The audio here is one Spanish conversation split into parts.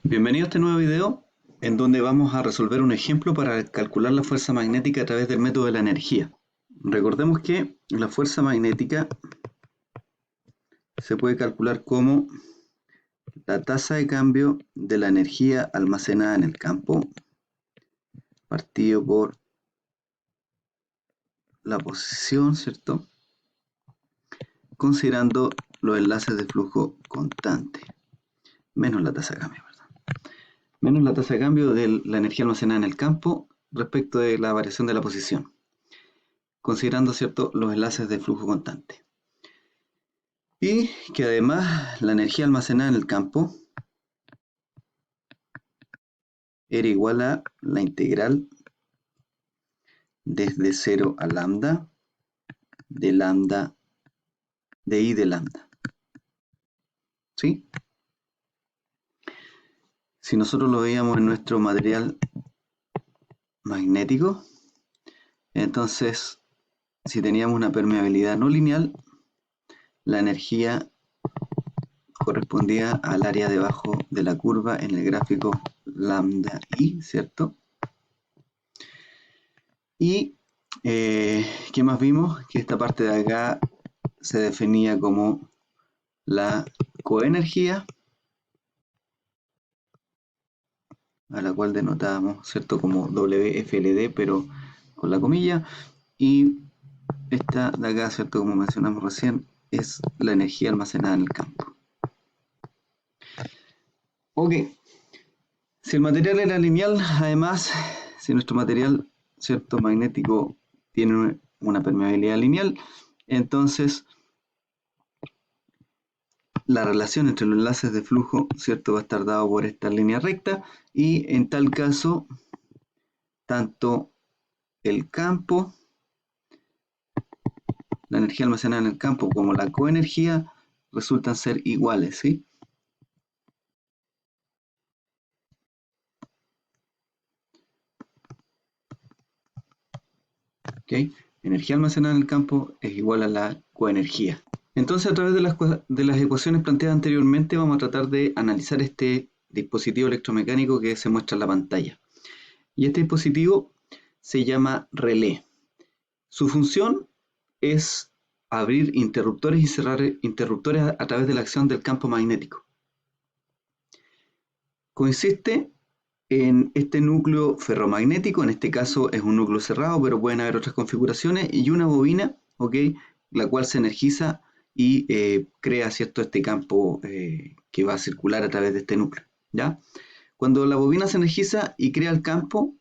Bienvenido a este nuevo video en donde vamos a resolver un ejemplo para calcular la fuerza magnética a través del método de la energía. Recordemos que la fuerza magnética se puede calcular como la tasa de cambio de la energía almacenada en el campo partido por la posición, ¿cierto? Considerando los enlaces de flujo constante, menos la tasa de cambio, ¿verdad? Menos la tasa de cambio de la energía almacenada en el campo respecto de la variación de la posición, considerando, ¿cierto?, los enlaces de flujo constante. Y que además la energía almacenada en el campo era igual a la integral desde 0 a lambda de I de lambda. ¿Sí? Si nosotros lo veíamos en nuestro material magnético, entonces si teníamos una permeabilidad no lineal, la energía correspondía al área debajo de la curva en el gráfico lambda I, ¿cierto? Y ¿qué más vimos? Que esta parte de acá se definía como la coenergía, a la cual denotábamos, ¿cierto?, como WFLD, pero con la comilla. Y esta de acá, ¿cierto?, como mencionamos recién, es la energía almacenada en el campo. Ok, si el material era lineal, además, si nuestro material, ¿cierto?, magnético tiene una permeabilidad lineal, entonces la relación entre los enlaces de flujo, ¿cierto?, va a estar dado por esta línea recta, y en tal caso, tanto el campo, la energía almacenada en el campo, como la coenergía resultan ser iguales, ¿sí? ¿Ok? Energía almacenada en el campo es igual a la coenergía. Entonces, a través de las ecuaciones planteadas anteriormente, vamos a tratar de analizar este dispositivo electromecánico que se muestra en la pantalla. Y este dispositivo se llama relé. Su función es abrir interruptores y cerrar interruptores a través de la acción del campo magnético. Consiste en este núcleo ferromagnético, en este caso es un núcleo cerrado, pero pueden haber otras configuraciones, y una bobina, ¿ok?, la cual se energiza y crea, ¿cierto?, este campo que va a circular a través de este núcleo, ¿ya? Cuando la bobina se energiza y crea el campo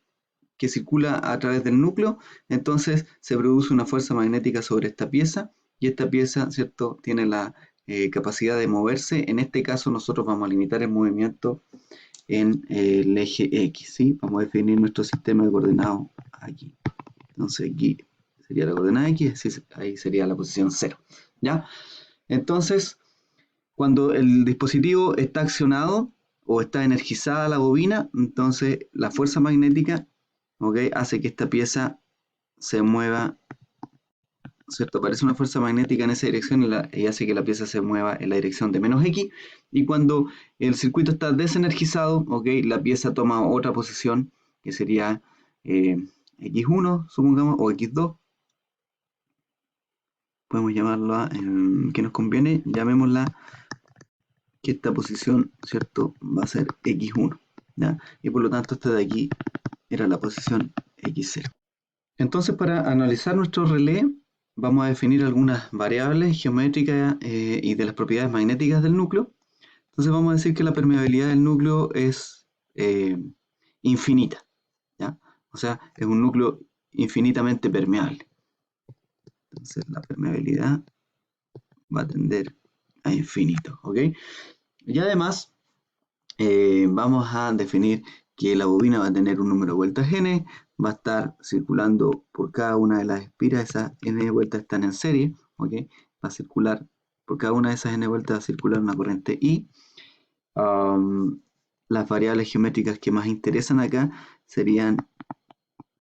que circula a través del núcleo, entonces se produce una fuerza magnética sobre esta pieza, y esta pieza, ¿cierto?, tiene la capacidad de moverse. En este caso nosotros vamos a limitar el movimiento en el eje X, ¿sí? Vamos a definir nuestro sistema de coordenadas aquí. Entonces aquí sería la coordenada X, ahí sería la posición 0, ¿ya? Entonces, cuando el dispositivo está accionado o está energizada la bobina, entonces la fuerza magnética, ¿okay?, hace que esta pieza se mueva, ¿cierto? Aparece una fuerza magnética en esa dirección y hace que la pieza se mueva en la dirección de menos X. Y cuando el circuito está desenergizado, ¿okay?, la pieza toma otra posición, que sería X1, supongamos, o X2. Podemos llamarla, que nos conviene, llamémosla que esta posición, ¿cierto?, va a ser X1, ¿ya? Y por lo tanto esta de aquí era la posición X0. Entonces, para analizar nuestro relé, vamos a definir algunas variables geométricas y de las propiedades magnéticas del núcleo. Entonces vamos a decir que la permeabilidad del núcleo es infinita, ¿ya? O sea, es un núcleo infinitamente permeable. Entonces la permeabilidad va a tender a infinito, ¿ok? Y además vamos a definir que la bobina va a tener un número de vueltas n, va a estar circulando por cada una de las espiras, esas n vueltas están en serie, ¿ok? Va a circular, por cada una de esas n vueltas va a circular una corriente I. Las variables geométricas que más interesan acá serían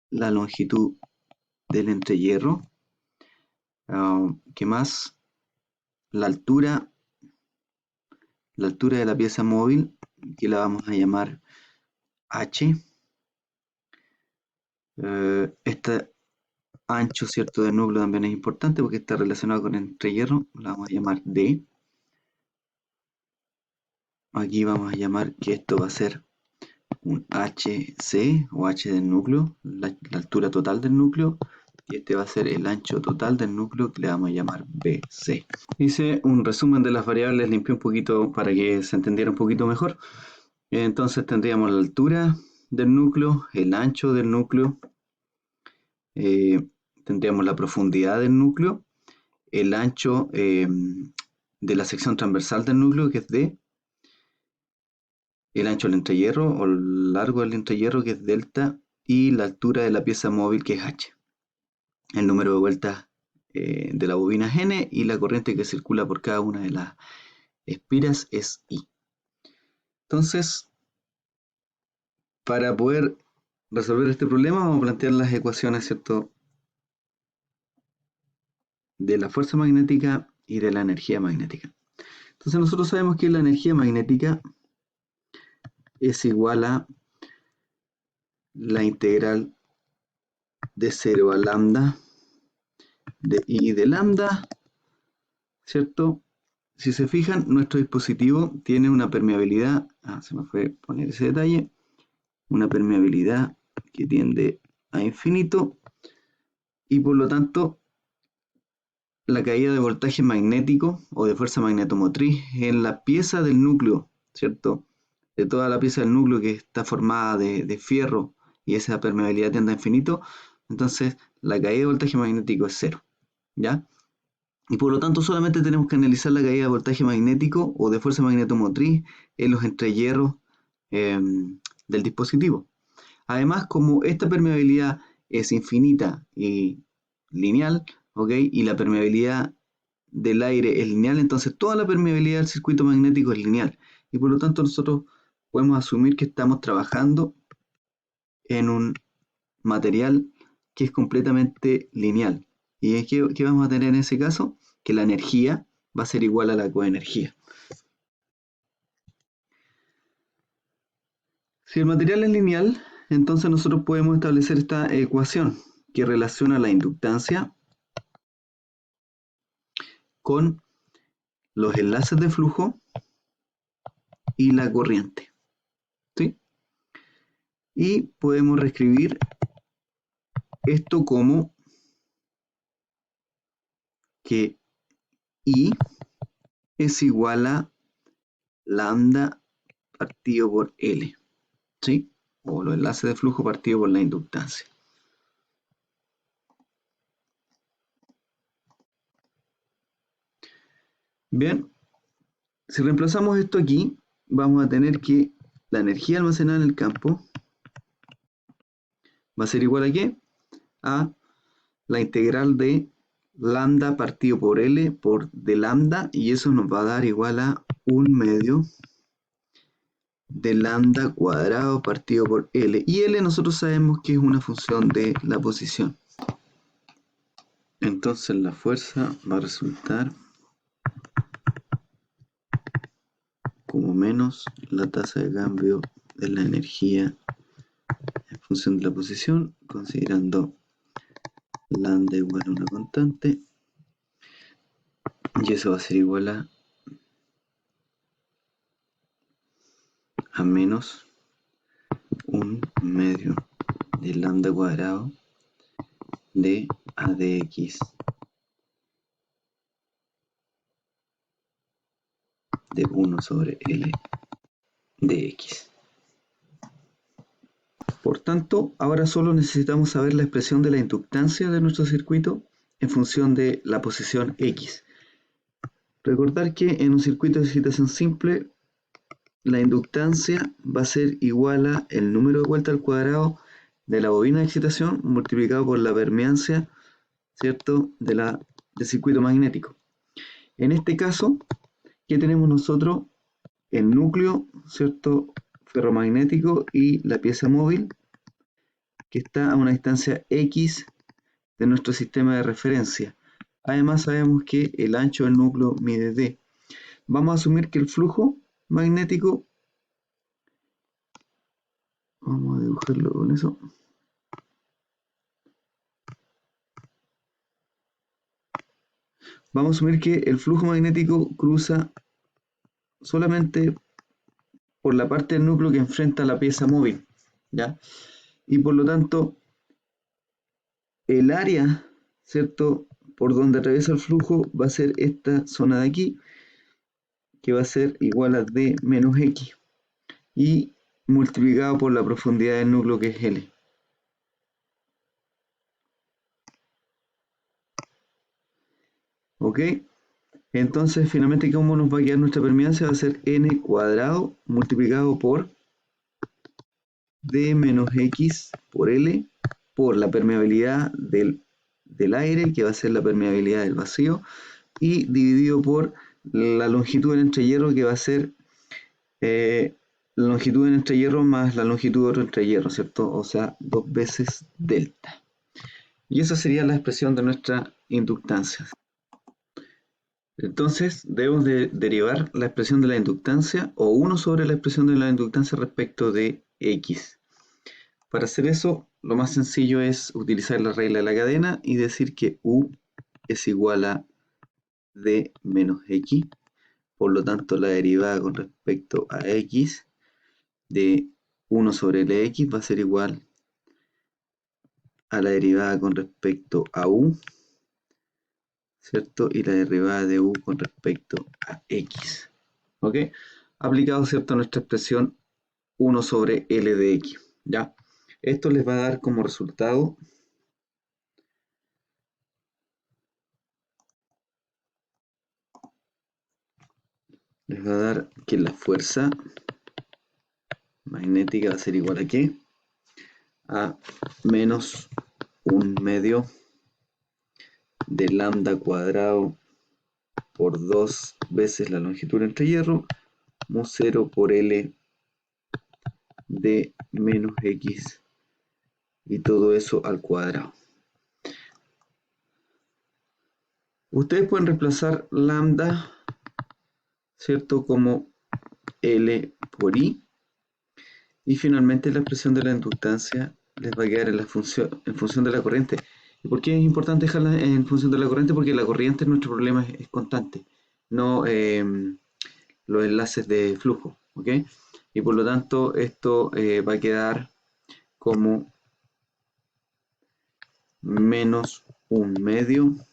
la longitud del entrehierro, ¿qué más? La altura de la pieza móvil, que la vamos a llamar H. Este ancho, ¿cierto?, del núcleo también es importante porque está relacionado con el entrehierro, la vamos a llamar D. Aquí vamos a llamar que esto va a ser un HC o H del núcleo, la altura total del núcleo, y este va a ser el ancho total del núcleo que le vamos a llamar BC. Hice un resumen de las variables, limpié un poquito para que se entendiera un poquito mejor. Entonces tendríamos la altura del núcleo, el ancho del núcleo, tendríamos la profundidad del núcleo, el ancho de la sección transversal del núcleo, que es D, el ancho del entrehierro o el largo del entrehierro, que es delta, y la altura de la pieza móvil, que es H. El número de vueltas de la bobina es N y la corriente que circula por cada una de las espiras es I. Entonces, para poder resolver este problema vamos a plantear las ecuaciones, ¿cierto?, de la fuerza magnética y de la energía magnética. Entonces nosotros sabemos que la energía magnética es igual a la integral de 0 a lambda de I de lambda, ¿cierto? Si se fijan, nuestro dispositivo tiene una permeabilidad, se me fue poner ese detalle, una permeabilidad que tiende a infinito y por lo tanto la caída de voltaje magnético o de fuerza magnetomotriz en la pieza del núcleo, ¿cierto? De toda la pieza del núcleo que está formada de fierro y esa permeabilidad tiende a infinito, entonces la caída de voltaje magnético es cero, ¿ya? Y por lo tanto solamente tenemos que analizar la caída de voltaje magnético o de fuerza magnetomotriz en los entrehierros del dispositivo. Además, como esta permeabilidad es infinita y lineal, ¿ok?, y la permeabilidad del aire es lineal, entonces toda la permeabilidad del circuito magnético es lineal. Y por lo tanto nosotros podemos asumir que estamos trabajando en un material que es completamente lineal. ¿Y qué vamos a tener en ese caso? Que la energía va a ser igual a la coenergía. Si el material es lineal, entonces nosotros podemos establecer esta ecuación que relaciona la inductancia con los enlaces de flujo y la corriente, ¿sí? Y podemos reescribir esto como que I es igual a lambda partido por L, ¿sí? O los enlaces de flujo partido por la inductancia. Bien, si reemplazamos esto aquí, vamos a tener que la energía almacenada en el campo va a ser igual a ¿qué? A la integral de lambda partido por L por d lambda, y eso nos va a dar igual a 1/2 de lambda cuadrado partido por L. Y L nosotros sabemos que es una función de la posición. Entonces la fuerza va a resultar como menos la tasa de cambio de la energía en función de la posición, considerando lambda igual a una constante, y eso va a ser igual a menos 1/2 de lambda cuadrado de a dx de 1 sobre L dx. Por tanto, ahora solo necesitamos saber la expresión de la inductancia de nuestro circuito en función de la posición X. Recordar que en un circuito de excitación simple, la inductancia va a ser igual a el número de vueltas al cuadrado de la bobina de excitación multiplicado por la permeancia, ¿cierto?, del circuito magnético. En este caso, ¿qué tenemos nosotros? El núcleo, ¿cierto?, ferromagnético y la pieza móvil, que está a una distancia X de nuestro sistema de referencia. Además sabemos que el ancho del núcleo mide D. Vamos a asumir que el flujo magnético Vamos a dibujarlo con eso. Vamos a asumir que el flujo magnético cruza solamente por la parte del núcleo que enfrenta la pieza móvil, ¿ya? Y por lo tanto, el área, ¿cierto?, por donde atraviesa el flujo va a ser esta zona de aquí, que va a ser igual a D menos X, y multiplicado por la profundidad del núcleo, que es L. ¿Ok? Entonces, finalmente, ¿cómo nos va a quedar nuestra permeancia? Va a ser n cuadrado multiplicado por D menos X por L, por la permeabilidad del aire, que va a ser la permeabilidad del vacío, y dividido por la longitud del entrehierro, que va a ser la longitud del entrehierro más la longitud de otro entrehierro, ¿cierto? O sea, 2 veces delta. Y esa sería la expresión de nuestra inductancia. Entonces, debemos de derivar la expresión de la inductancia, o 1 sobre la expresión de la inductancia respecto de X. Para hacer eso, lo más sencillo es utilizar la regla de la cadena y decir que U es igual a D menos X. Por lo tanto, la derivada con respecto a X de 1 sobre Lx va a ser igual a la derivada con respecto a U, ¿cierto? Y la derivada de U con respecto a X. ¿Ok? Aplicado, ¿cierto?, a nuestra expresión 1 sobre L de X. ¿Ya? Esto les va a dar como resultado que la fuerza magnética va a ser igual a ¿qué? A menos 1/2 de lambda cuadrado por 2 veces la longitud del entrehierro, mu 0 por L de menos X, y todo eso al cuadrado. Ustedes pueden reemplazar lambda, ¿cierto?, como L por I, y finalmente la expresión de la inductancia les va a quedar en función de la corriente. ¿Y por qué es importante dejarla en función de la corriente? Porque la corriente en nuestro problema es constante, no los enlaces de flujo, ¿ok? Y por lo tanto esto va a quedar como menos 1/2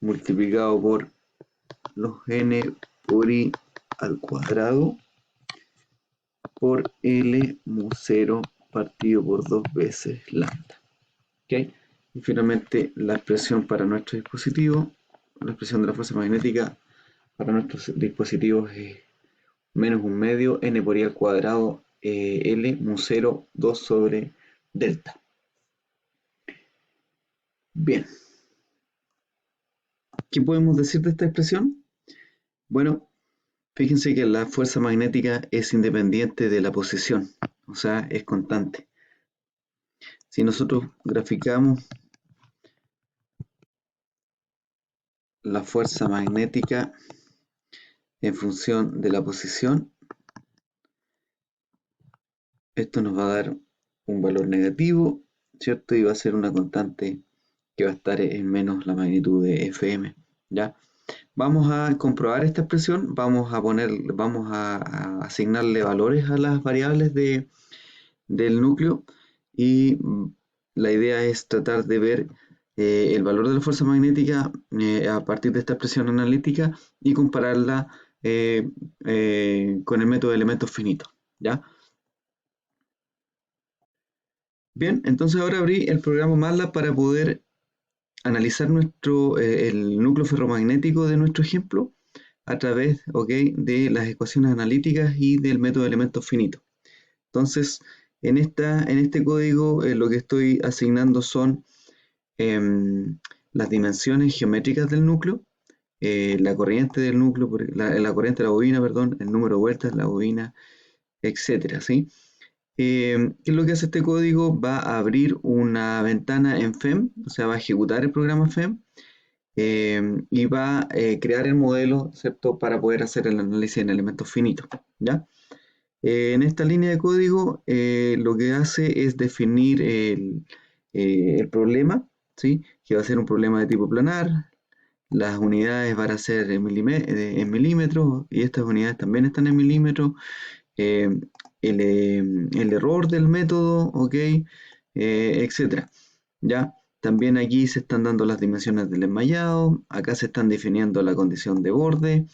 multiplicado por los n por i al cuadrado por L mu 0 partido por 2 veces lambda. ¿Okay? Y finalmente la expresión para nuestro dispositivo, la expresión de la fuerza magnética para nuestros dispositivos es menos 1/2 n por i al cuadrado L mu 0 2 sobre delta. Bien. ¿Qué podemos decir de esta expresión? Bueno, fíjense que la fuerza magnética es independiente de la posición, o sea, es constante. Si nosotros graficamos la fuerza magnética en función de la posición, esto nos va a dar un valor negativo, ¿cierto? Y va a ser una constante que va a estar en menos la magnitud de Fm, ¿ya? Vamos a comprobar esta expresión, vamos a asignarle valores a las variables del núcleo, y la idea es tratar de ver el valor de la fuerza magnética a partir de esta expresión analítica y compararla con el método de elementos finitos, ¿ya? Bien, entonces ahora abrí el programa MATLAB para poder analizar el núcleo ferromagnético de nuestro ejemplo a través, ¿ok?, de las ecuaciones analíticas y del método de elementos finitos. Entonces, en este código lo que estoy asignando son las dimensiones geométricas del núcleo, la corriente del núcleo, la corriente de la bobina, perdón, el número de vueltas, la bobina, etcétera, ¿sí? ¿Qué es lo que hace este código? Va a abrir una ventana en FEM, o sea, va a ejecutar el programa FEM, y va a crear el modelo, ¿cierto?, para poder hacer el análisis en elementos finitos, ¿ya? En esta línea de código lo que hace es definir el problema, ¿sí? Que va a ser un problema de tipo planar. Las unidades van a ser en milímetros y estas unidades también están en milímetros. eh, el error del método, ok, etcétera. ¿Ya? También aquí se están dando las dimensiones del enmayado, acá se están definiendo la condición de borde,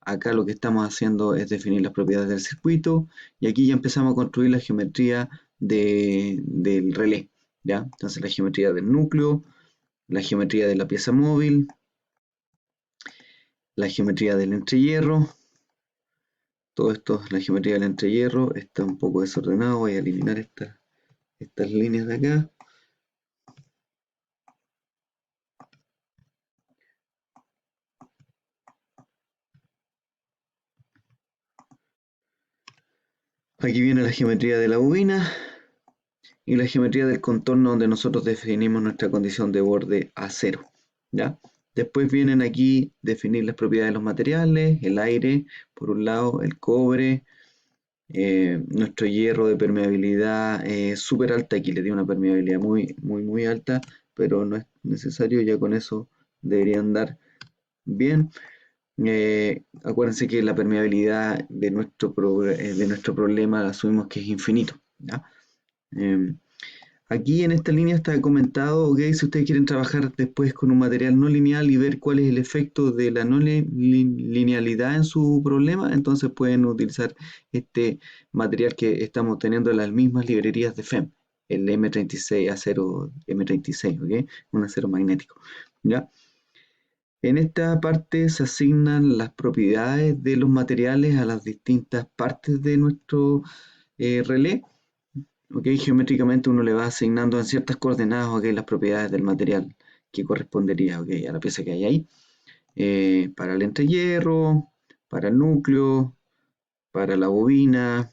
acá lo que estamos haciendo es definir las propiedades del circuito y aquí ya empezamos a construir la geometría del relé, ¿ya? Entonces la geometría del núcleo, la geometría de la pieza móvil, la geometría del entrehierro. Todo esto, la geometría del entrehierro, está un poco desordenado. Voy a eliminar estas líneas de acá. Aquí viene la geometría de la bobina y la geometría del contorno donde nosotros definimos nuestra condición de borde a cero, ¿ya? Después vienen aquí definir las propiedades de los materiales, el aire, por un lado, el cobre, nuestro hierro de permeabilidad súper alta, aquí le dio una permeabilidad muy alta, pero no es necesario, ya con eso deberían dar bien. Acuérdense que la permeabilidad de nuestro problema asumimos que es infinito, ¿ya? Em, Aquí en esta línea está comentado, ok, si ustedes quieren trabajar después con un material no lineal y ver cuál es el efecto de la no linealidad en su problema, entonces pueden utilizar este material que estamos teniendo en las mismas librerías de FEM, el M36 acero M36, ok, un acero magnético, ¿ya? En esta parte se asignan las propiedades de los materiales a las distintas partes de nuestro relé. Ok, geométricamente uno le va asignando en ciertas coordenadas, ok, las propiedades del material que correspondería, ok, a la pieza que hay ahí. Para el entrehierro, para el núcleo, para la bobina,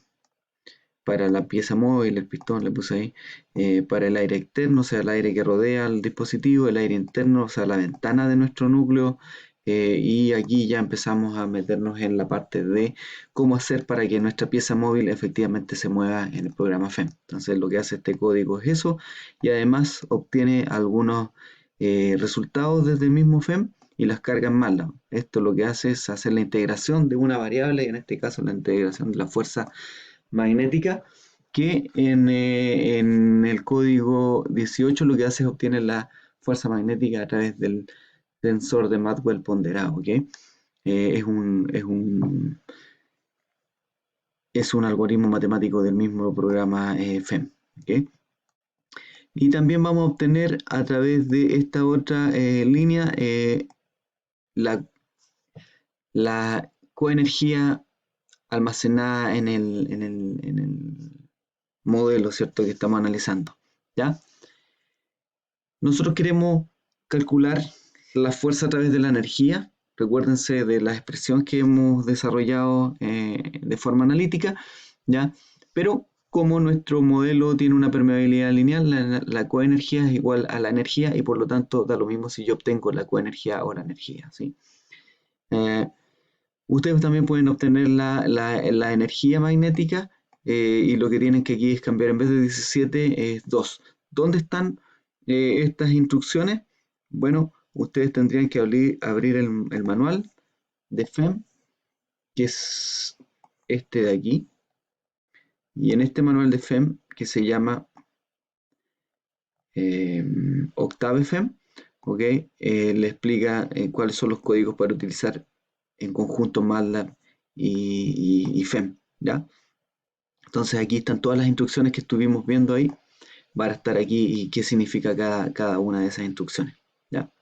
para la pieza móvil, el pistón le puse ahí, para el aire externo, o sea, el aire que rodea al dispositivo, el aire interno, o sea, la ventana de nuestro núcleo, y aquí ya empezamos a meternos en la parte de cómo hacer para que nuestra pieza móvil efectivamente se mueva en el programa FEM. Entonces lo que hace este código es eso, y además obtiene algunos resultados desde el mismo FEM y las carga en MATLAB. Esto lo que hace es hacer la integración de una variable, y en este caso la integración de la fuerza magnética, que en el código 18 lo que hace es obtener la fuerza magnética a través del tensor de Maxwell ponderado, ¿ok? Es un algoritmo matemático del mismo programa FEM, ¿ok? Y también vamos a obtener a través de esta otra línea la, la coenergía almacenada en el modelo, ¿cierto?, que estamos analizando, ¿ya? Nosotros queremos calcular la fuerza a través de la energía. Recuérdense de la expresión que hemos desarrollado de forma analítica, ¿ya? Pero como nuestro modelo tiene una permeabilidad lineal, la coenergía es igual a la energía y por lo tanto da lo mismo si yo obtengo la coenergía o la energía, ¿sí? Eh, Ustedes también pueden obtener la energía magnética y lo que tienen que aquí es cambiar en vez de 17 es 2. ¿Dónde están estas instrucciones? Bueno, ustedes tendrían que abrir el manual de FEM, que es este de aquí, y en este manual de FEM que se llama eh, Octave FEM, ¿ok? Le explica cuáles son los códigos para utilizar en conjunto MATLAB y FEM, ¿ya? Entonces aquí están todas las instrucciones que estuvimos viendo ahí, van a estar aquí y qué significa cada una de esas instrucciones, ¿ya?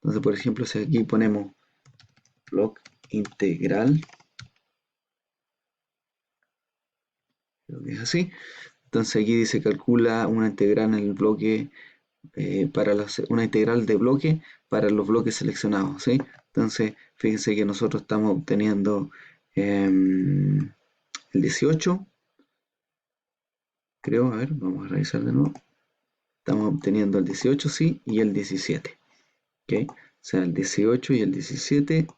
Entonces, por ejemplo, si aquí ponemos block integral, creo que es así, entonces aquí dice calcula una integral en el bloque una integral de bloque para los bloques seleccionados, ¿sí? Entonces, fíjense que nosotros estamos obteniendo el 18, creo, a ver, vamos a revisar de nuevo. Estamos obteniendo el 18, sí, y el 17, ¿ok? O sea, el 18 y el 17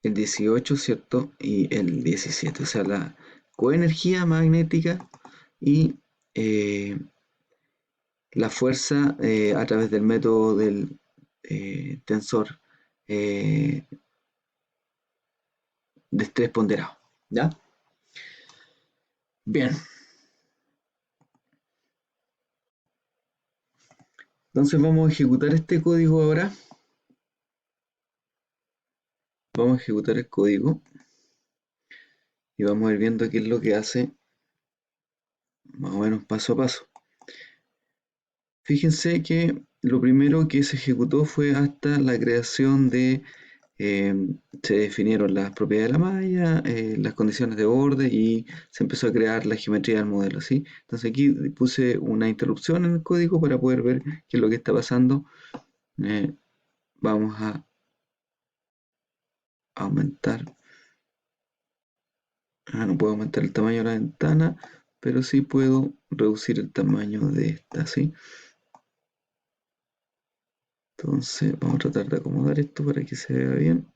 el 18, ¿cierto? Y el 17, o sea, la coenergía magnética y la fuerza a través del método del tensor eh, de estrés ponderado. ¿Ya? Bien, entonces vamos a ejecutar este código ahora. Vamos a ejecutar el código y vamos a ir viendo qué es lo que hace más o menos paso a paso. Fíjense que lo primero que se ejecutó fue hasta la creación de, eh, se definieron las propiedades de la malla, las condiciones de borde y se empezó a crear la geometría del modelo, ¿sí? Entonces aquí puse una interrupción en el código para poder ver qué es lo que está pasando. Eh, Vamos a aumentar. No puedo aumentar el tamaño de la ventana, pero sí puedo reducir el tamaño de esta, ¿sí? Entonces vamos a tratar de acomodar esto para que se vea bien.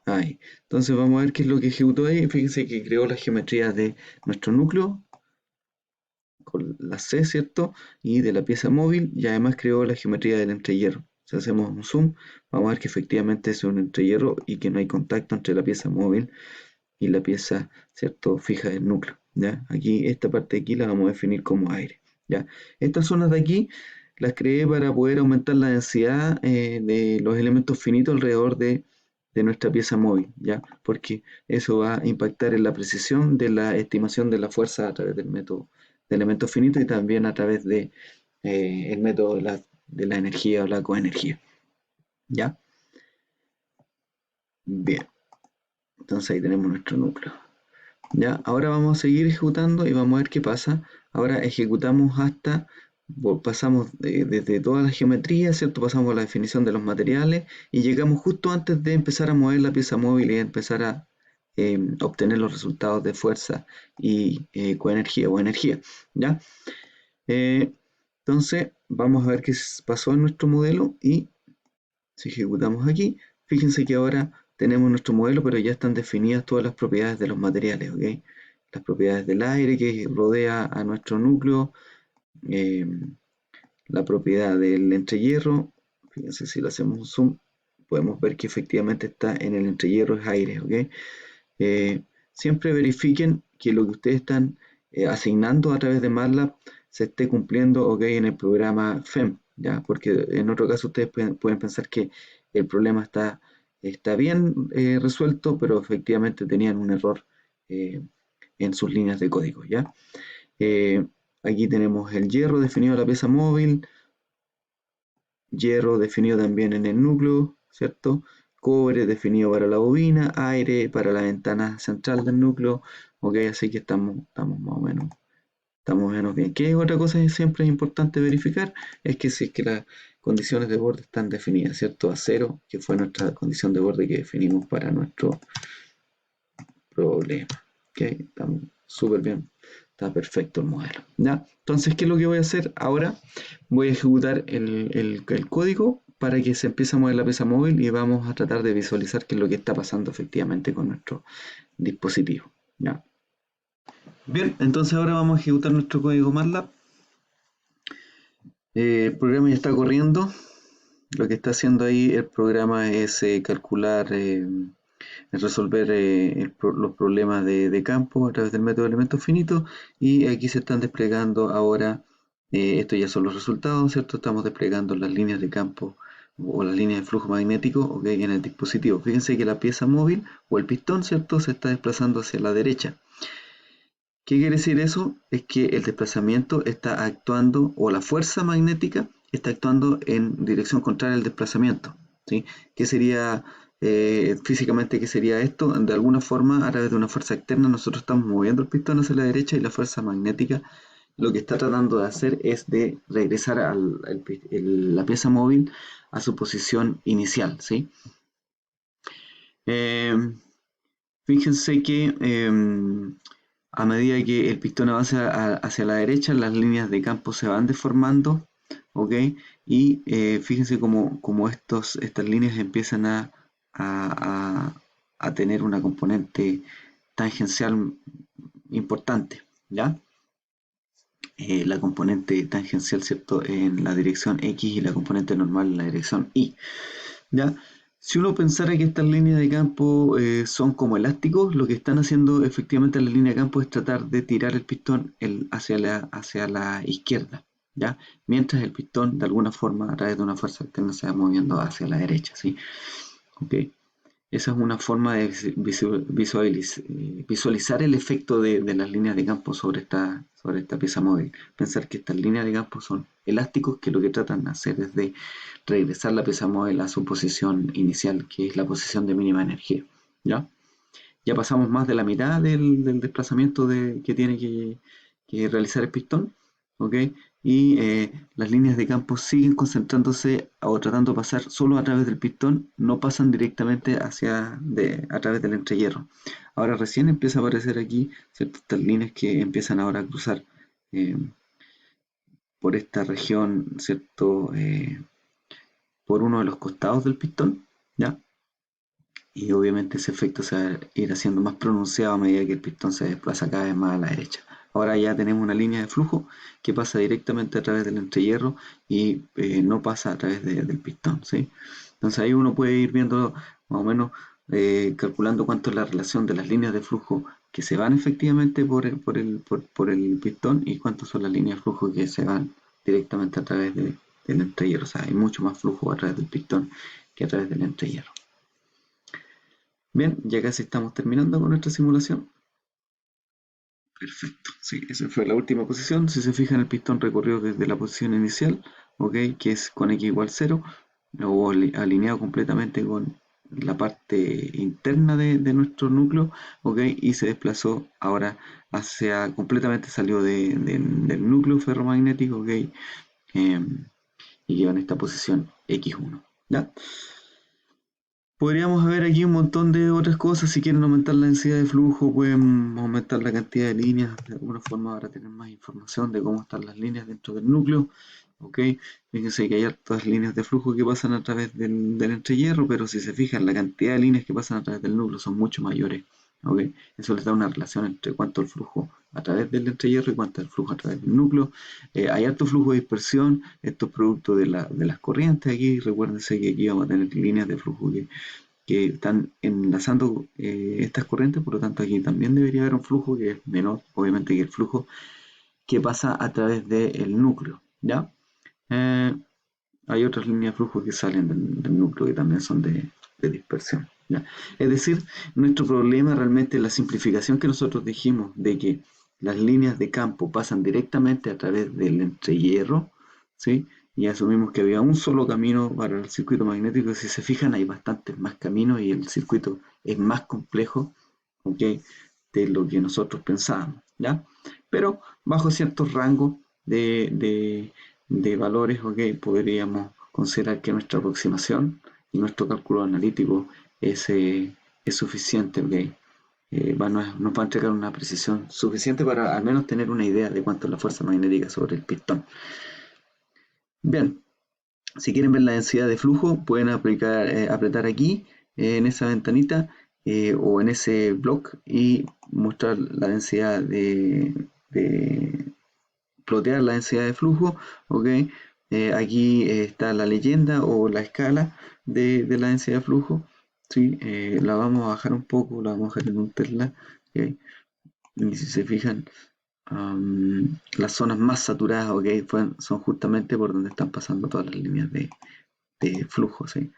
Ahí. Entonces vamos a ver qué es lo que ejecutó ahí. Fíjense que creó la geometría de nuestro núcleo con la C, ¿cierto? Y de la pieza móvil y además creó la geometría del entrehierro. Si hacemos un zoom, vamos a ver que efectivamente es un entrehierro y que no hay contacto entre la pieza móvil y la pieza, ¿cierto?, fija del núcleo. ¿Ya? Aquí, esta parte de aquí la vamos a definir como aire. ¿Ya? Estas zonas de aquí las creé para poder aumentar la densidad de los elementos finitos alrededor de nuestra pieza móvil, ¿ya? Porque eso va a impactar en la precisión de la estimación de la fuerza a través del método de elementos finitos y también a través de el método de la energía o la coenergía, ¿ya? Bien, entonces ahí tenemos nuestro núcleo. Ya, ahora vamos a seguir ejecutando y vamos a ver qué pasa. Ahora ejecutamos hasta, pasamos desde toda la geometría, ¿cierto? Pasamos a la definición de los materiales y llegamos justo antes de empezar a mover la pieza móvil y empezar a obtener los resultados de fuerza y coenergía o energía, ¿ya? Eh, entonces, vamos a ver qué pasó en nuestro modelo y si ejecutamos aquí, fíjense que ahora tenemos nuestro modelo, pero ya están definidas todas las propiedades de los materiales, ¿ok? Las propiedades del aire que rodea a nuestro núcleo, eh, la propiedad del entrehierro. Fíjense si lo hacemos un zoom, podemos ver que efectivamente está en el entrehierro es aire, ¿ok? Siempre verifiquen que lo que ustedes están asignando a través de MATLAB se esté cumpliendo, ¿ok? En el programa FEM, ¿ya? Porque en otro caso ustedes pueden pensar que el problema está bien resuelto, pero efectivamente tenían un error eh, en sus líneas de código, ¿ya? Eh, Aquí tenemos el hierro definido en la pieza móvil, hierro definido también en el núcleo, ¿cierto? Cobre definido para la bobina, aire para la ventana central del núcleo, ok, así que estamos más o menos bien. ¿Qué otra cosa que siempre es importante verificar? Es que si es que las condiciones de borde están definidas, ¿cierto? A cero, que fue nuestra condición de borde que definimos para nuestro problema. Ok, estamos súper bien. Está perfecto el modelo. ¿Ya? Entonces, ¿qué es lo que voy a hacer ahora? Voy a ejecutar el código para que se empiece a mover la pieza móvil y vamos a tratar de visualizar qué es lo que está pasando efectivamente con nuestro dispositivo. ¿Ya? Bien, entonces ahora vamos a ejecutar nuestro código MATLAB. El programa ya está corriendo. Lo que está haciendo ahí el programa es calcular, es resolver los problemas de campo a través del método de elementos finitos y aquí se están desplegando ahora, estos ya son los resultados, ¿cierto? Estamos desplegando las líneas de campo o las líneas de flujo magnético, ¿ok? En el dispositivo. Fíjense que la pieza móvil o el pistón, ¿cierto? Se está desplazando hacia la derecha. ¿Qué quiere decir eso? Es que el desplazamiento está actuando, o la fuerza magnética está actuando en dirección contraria al desplazamiento, ¿sí? ¿Qué sería físicamente, qué sería esto? De alguna forma, a través de una fuerza externa, nosotros estamos moviendo el pistón hacia la derecha y la fuerza magnética lo que está tratando de hacer es de regresar la pieza móvil a su posición inicial, ¿sí? Eh, Fíjense que a medida que el pistón avanza hacia la derecha, las líneas de campo se van deformando, ¿ok? Y fíjense cómo estas líneas empiezan a a, a tener una componente tangencial importante, ¿ya? La componente tangencial, ¿cierto? En la dirección X y la componente normal en la dirección Y, ¿ya? Si uno pensara que estas líneas de campo son como elásticos, lo que están haciendo efectivamente las líneas de campo es tratar de tirar el pistón hacia la izquierda, ¿ya? Mientras el pistón, de alguna forma, a través de una fuerza externa, se va moviendo hacia la derecha, ¿sí? ¿Ok? Esa es una forma de visualizar el efecto de las líneas de campo sobre esta pieza móvil. Pensar que estas líneas de campo son elásticos que lo que tratan de hacer es de regresar la pieza móvil a su posición inicial, que es la posición de mínima energía. ¿Ya? Ya pasamos más de la mitad del desplazamiento que tiene que realizar el pistón, ¿ok? Y las líneas de campo siguen concentrándose o tratando de pasar solo a través del pistón, no pasan directamente a través del entrehierro. Ahora recién empieza a aparecer aquí ciertas estas líneas que empiezan ahora a cruzar eh, por esta región, ¿cierto? Por uno de los costados del pistón, ¿ya? Y obviamente ese efecto se va a ir haciendo más pronunciado a medida que el pistón se desplaza cada vez más a la derecha. Ahora ya tenemos una línea de flujo que pasa directamente a través del entrehierro y no pasa a través del pistón, ¿sí? Entonces ahí uno puede ir viendo más o menos calculando cuánto es la relación de las líneas de flujo que se van efectivamente por el pistón y cuántas son las líneas de flujo que se van directamente a través del entrehierro. O sea, hay mucho más flujo a través del pistón que a través del entrehierro. Bien, ya casi estamos terminando con nuestra simulación. Perfecto, sí, esa fue la última posición. Si se fijan, el pistón recorrió desde la posición inicial, ok, que es con X igual 0, o alineado completamente con la parte interna de nuestro núcleo, ok, y se desplazó ahora completamente salió del núcleo ferromagnético, ok, y quedó en esta posición X1, ¿ya? Podríamos ver aquí un montón de otras cosas. Si quieren aumentar la densidad de flujo, pueden aumentar la cantidad de líneas. De alguna forma, para tener más información de cómo están las líneas dentro del núcleo. Ok, fíjense que hay hartas líneas de flujo que pasan a través del entrehierro, pero si se fijan, la cantidad de líneas que pasan a través del núcleo son mucho mayores. Ok, eso les da una relación entre cuánto el flujo a través del entrehierro y cuánto el flujo a través del núcleo. Hay harto flujo de dispersión. Esto es producto de las corrientes aquí. Recuérdense que aquí vamos a tener líneas de flujo que están enlazando estas corrientes, por lo tanto aquí también debería haber un flujo que es menor, obviamente, que el flujo que pasa a través del núcleo, ¿ya? Eh, Hay otras líneas de flujo que salen del núcleo que también son de dispersión, ¿ya? Es decir, nuestro problema realmente es la simplificación que nosotros dijimos de que las líneas de campo pasan directamente a través del entrehierro, ¿sí? Y asumimos que había un solo camino para el circuito magnético. Si se fijan, hay bastantes más caminos y el circuito es más complejo, ¿ok? De lo que nosotros pensábamos, ¿ya? Pero bajo ciertos rangos de valores, ¿ok? Podríamos considerar que nuestra aproximación y nuestro cálculo analítico es suficiente, ¿ok? Nos va a entregar una precisión suficiente para al menos tener una idea de cuánto es la fuerza magnética sobre el pistón. Bien, si quieren ver la densidad de flujo, pueden apretar aquí, en esa ventanita, o en ese block y mostrar la densidad plotear la densidad de flujo, ¿ok? Aquí está la leyenda o la escala de la densidad de flujo, ¿sí? La vamos a bajar un poco, la vamos a bajar en un Tesla, ¿ok? Y si se fijan, las zonas más saturadas, ¿ok? Son justamente por donde están pasando todas las líneas de flujo, ¿sí?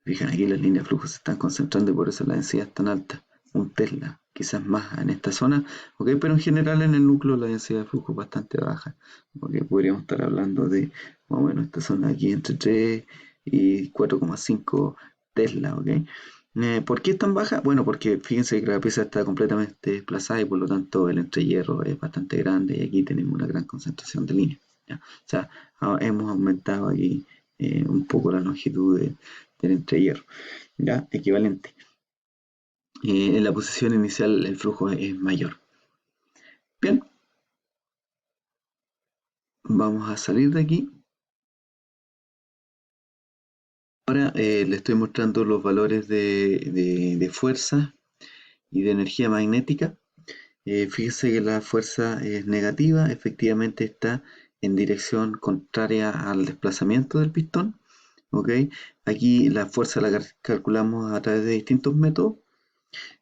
Fijan, aquí las líneas de flujo se están concentrando y por eso la densidad es tan alta. Un Tesla, quizás más en esta zona, ¿ok? Pero en general en el núcleo la densidad de flujo es bastante baja. ¿Ok? Podríamos estar hablando de, más o menos, esta zona aquí entre 3 y 4,5 Tesla, ¿ok? ¿Por qué es tan baja? Bueno, porque fíjense que la pieza está completamente desplazada y por lo tanto el entrehierro es bastante grande y aquí tenemos una gran concentración de líneas, ¿ya? O sea, hemos aumentado aquí un poco la longitud del entrehierro, ¿ya? Equivalente. En la posición inicial el flujo es mayor. Bien, vamos a salir de aquí. Ahora le estoy mostrando los valores de fuerza y de energía magnética. Fíjese que la fuerza es negativa, efectivamente está en dirección contraria al desplazamiento del pistón. ¿Ok? Aquí la fuerza la calculamos a través de distintos métodos.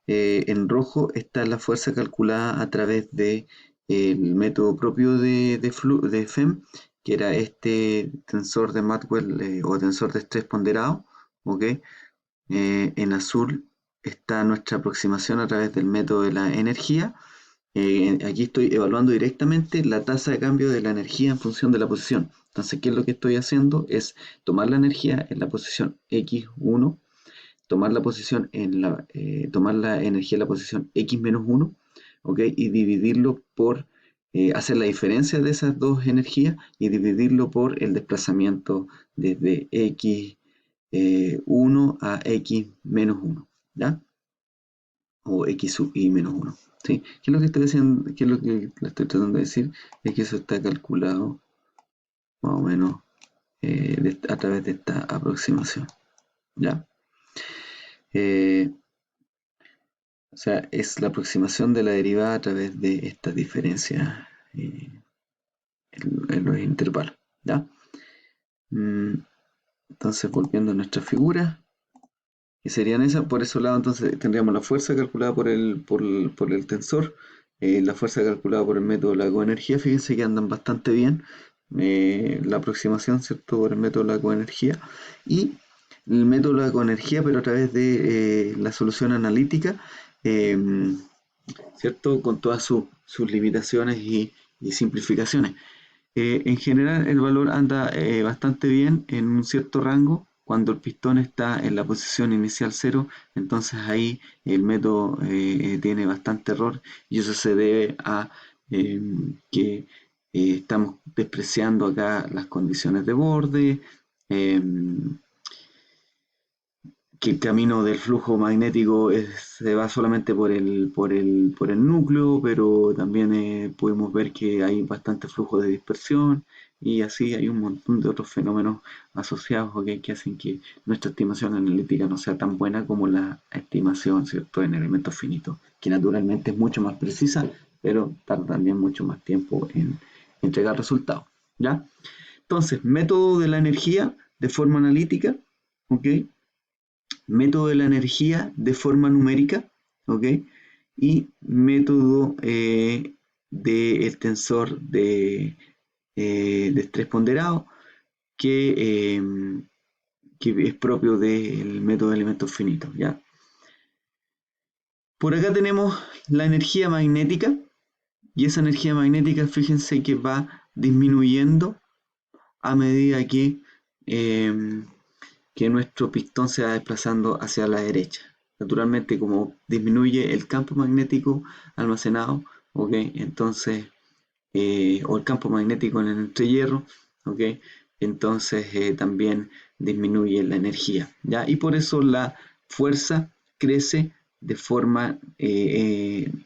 En rojo está la fuerza calculada a través de el método propio de FEM, que era este tensor de Maxwell o tensor de estrés ponderado. ¿Ok? En azul está nuestra aproximación a través del método de la energía. Aquí estoy evaluando directamente la tasa de cambio de la energía en función de la posición. Entonces, ¿qué es lo que estoy haciendo? Es tomar la energía en la posición x1, tomar la posición tomar la energía en la posición x-1, ¿ok? Y dividirlo por, hacer la diferencia de esas dos energías y dividirlo por el desplazamiento desde x1 a x-1, ¿ya? O x sub i menos 1. ¿Sí? ¿Qué es lo que estoy diciendo? ¿Qué es lo que le estoy tratando de decir? Es que eso está calculado más o menos a través de esta aproximación. ¿Ya? Eh, o sea, es la aproximación de la derivada a través de estas diferencias en los intervalos. ¿Ya? Mm, entonces, volviendo a nuestra figura, que serían esas, por ese lado entonces tendríamos la fuerza calculada por el tensor, la fuerza calculada por el método de la coenergía. Fíjense que andan bastante bien, la aproximación, ¿cierto?, por el método de la coenergía, y el método de la coenergía, pero a través de la solución analítica, eh, ¿cierto?, con todas sus limitaciones y simplificaciones. En general el valor anda bastante bien en un cierto rango. Cuando el pistón está en la posición inicial cero, entonces ahí el método tiene bastante error, y eso se debe a eh, que estamos despreciando acá las condiciones de borde, eh, que el camino del flujo magnético se va solamente por el núcleo, pero también podemos ver que hay bastante flujo de dispersión, y así hay un montón de otros fenómenos asociados, ¿ok?, que hacen que nuestra estimación analítica no sea tan buena como la estimación, ¿cierto?, en elementos finitos, que naturalmente es mucho más precisa, pero tarda también mucho más tiempo en entregar resultados. ¿Ya? Entonces, método de la energía de forma analítica, ¿ok? Método de la energía de forma numérica, ¿ok? Y método del tensor de estrés ponderado, que, eh, que es propio del método de elementos finitos, ¿ya? Por acá tenemos la energía magnética, y esa energía magnética, fíjense que va disminuyendo a medida eh, que nuestro pistón se va desplazando hacia la derecha. Naturalmente, como disminuye el campo magnético almacenado, ¿ok? Entonces, o el campo magnético en el entrehierro, ¿ok? Entonces también disminuye la energía, ¿ya? Y por eso la fuerza crece de forma,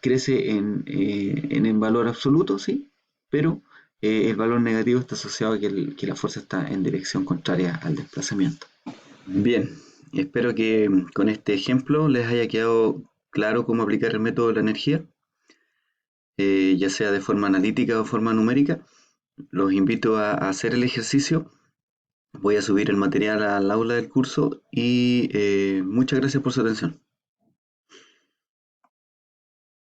crece en el valor absoluto, ¿sí? Pero el valor negativo está asociado a que la fuerza está en dirección contraria al desplazamiento. Bien, espero que con este ejemplo les haya quedado claro cómo aplicar el método de la energía, ya sea de forma analítica o forma numérica. Los invito a hacer el ejercicio. Voy a subir el material al aula del curso y muchas gracias por su atención.